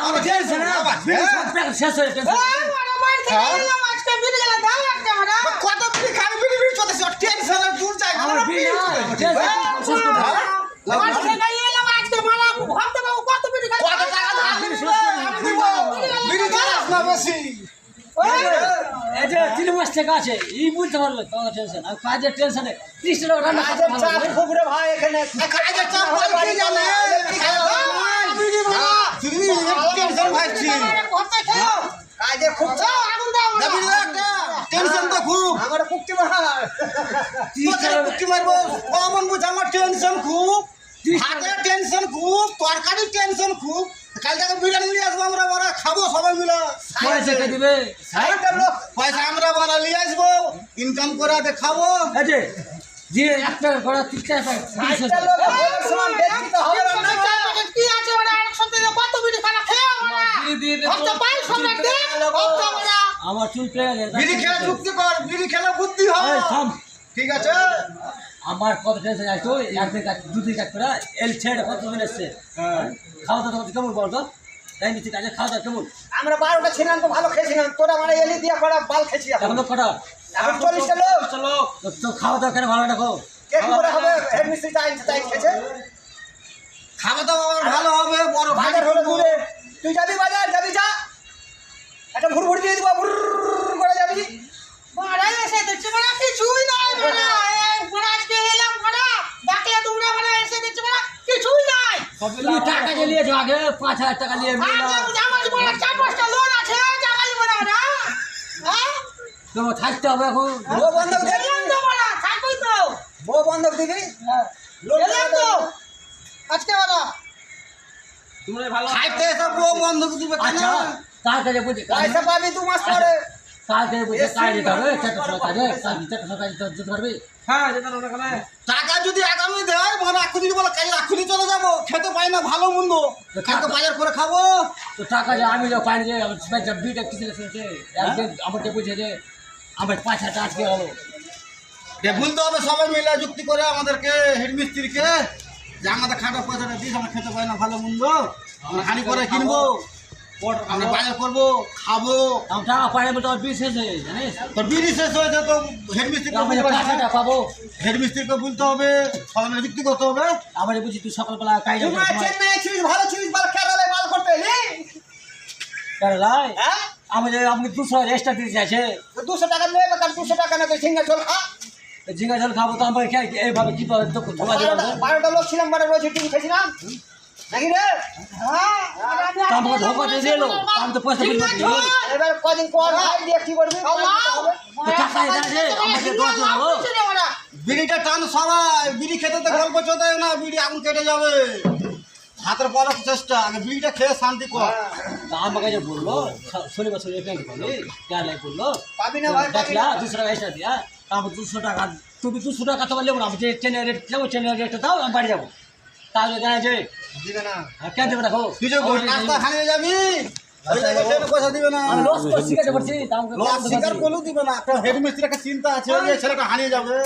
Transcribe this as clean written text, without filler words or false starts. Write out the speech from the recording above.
আমার টেনশন না শেষ হয়ে টেনশন কত বিড়ি খাবি বিড়ি চলতেছে টেনশন দূর যাই আমার বিড়ি কত টাকা বিড়ি চালাস না বেশি এই যে 3 মাস থেকে আছে এই বুঝতে পারলে তোমার টেনশন আর কাজের টেনশনে 30 টাকা রান্না কাজের চাপ খুব রে ভাই এখানে কাজের চাপ কি জানে বিড়ি মারা তুমি টেনশন ভাইছি কাজের খুব চাপ বিড়ি একটা টেনশন তো খুব আমার কুক্তি মার কি মারবো কমন বুঝ আমার টেনশন খুব হাতে টেনশন খুব তরকারি টেনশন খুব কাল থেকে বিরিয়ানি নিয়ে আসবো আমরা বড় খাবো সবাই মিলে পয়সা কে দিবে পয়সা আমরা বড় নিয়ে আসবো ইনকাম করে খাবো এই যে একটা ঘোড়া 30 টাকা একটা লোক সমান দেখি তো হবে না আমার চুল পেয়ে গেছে বিড়ি খেলা চুক্তি কর বিড়ি খেলা বুদ্ধি হয় থাম ঠিক আছে আমার কত টেনশন আছে তো একদিন কাজ দুদিন কাজ করে এল ছেড়ে কত দিন এসছে খাওয়া দাওয়া কেমন বলতো তাই নিচে কাজে খাওয়া দাওয়া কেমন আমরা 12টা ছিলাম তো ভালো খেয়েছিলাম তোরা মানে এলি দিয়া করা বাল খেয়েছি এখন তো কটা এখন 40টা লোক চলো তো খাওয়া দাওয়া কেন ভালো রাখো কে করে হবে হেড মিস্ত্রি তাই খেয়েছে খাওয়া দাওয়া ভালো হবে বড় বাজার হলো দূরে তুই যাবি বাজার যাবি যা একটা ভুর ভুর দিয়ে দিব ভুর করে যাবি তুমি টাকা যে নিয়েছো আগে 5000 টাকা নিয়ে তোমার থাকতে হবে এখন বউ বন্ধক দিবি বউ বন্ধক দিবি লোক খাইতে সব বউ বন্ধ দিবে আচ্ছা তাড়াতাড়ি বুঝে পয়সা পাবি 2 মাস পরে তাড়াতাড়ি বুঝে কাজ দিতে হবে চারটা কাজে কাজ দিতে পারবি টাকা যদি আগামী দেয় মানে এখনই যদি বলে কাল এখনই চলে যাবো খেতে পাই না ভালো মন্দ কালকে বাজার করে খাবো তো টাকা যে আমি যা পাই যে দুইটা কিছু শুনছে একদিন আমাকে বুঝে যে আমার 5000 টাকা আজকে হলো বলতে হবে সবাই মিলে যুক্তি করে আমাদেরকে হেডমিস্ত্রিকে যে আমাদের খাটা পয়সাটা দিস আমরা খেতে পাই না ভালো মন্দ আমরা হাঁড়ি করে কিনবো আমরা বাজার করবো খাবো আমি টাকা পাই বলতে আমার বিষ শেষ হয়ে জানিস তো বিড়ি শেষ হয়েছে তো হেডমিস্ত্রিকে আমি 5000 টাকা পাবো হেডমিস্ত্রিকে বলতে হবে সবাই মিলে যুক্তি করতে হবে আমার বুঝি তুই সকালবেলা কাজ তোমরা চেন্নাই ছিস ভালো ছিস বাল খেলালে বাল করতে এলি লাই হ্যাঁ আমি যে আমাকে 200 এক্সট্রা দিতে চাইছে 200 টাকা নেবে কাল 200 টাকা না তো সিঙ্গা চল খা ঝিঙ্গা জল খাবো তো আমার এইভাবে কি পাবে তো ধোয়া দেওয়া 12টা লোক ছিলাম মানে রোজ টিভি খেয়েছিলাম নাকি রে আমাকে ধোকা দিয়ে দিল আমি তো পয়সা দিতে পারি এবার কদিন পর খাই দিয়ে কি করবি টাকা আছে আমাকে 10 হলো বিড়িটা টান সবাই বিড়ি খেতে তো গল্প চোদায় না বিড়ি আগুন কেটে যাবে হাতের পড়ার চেষ্টা আগে বিড়িটা খেয়ে শান্তি কর আমাকে যে বললো শনিবার শনিবার ব্যাংক বলি কেন বললো পাবি না ভাই দেখলা 200 টাকা এক্সট্রা দিয়া তারপর 200 টাকা তুমি 200 টাকা তোমার লেবো না আমি যে ট্রেনের রেট যাবো ট্রেনের রেটটা দাও আমি বাড়ি যাবো তাহলে জানা যে দিবে না কেন দেবে দেখো তুই যে রাস্তা হারিয়ে যাবি ওই জায়গায় ট্রেনে পয়সা দিবে না আমি লস করে শিখেছে করছি লস স্বীকার করলেও দিবে না একটা হেডমিস্ত্রির একটা চিন্তা আছে ওই ছেলেটা হারিয়ে যাবে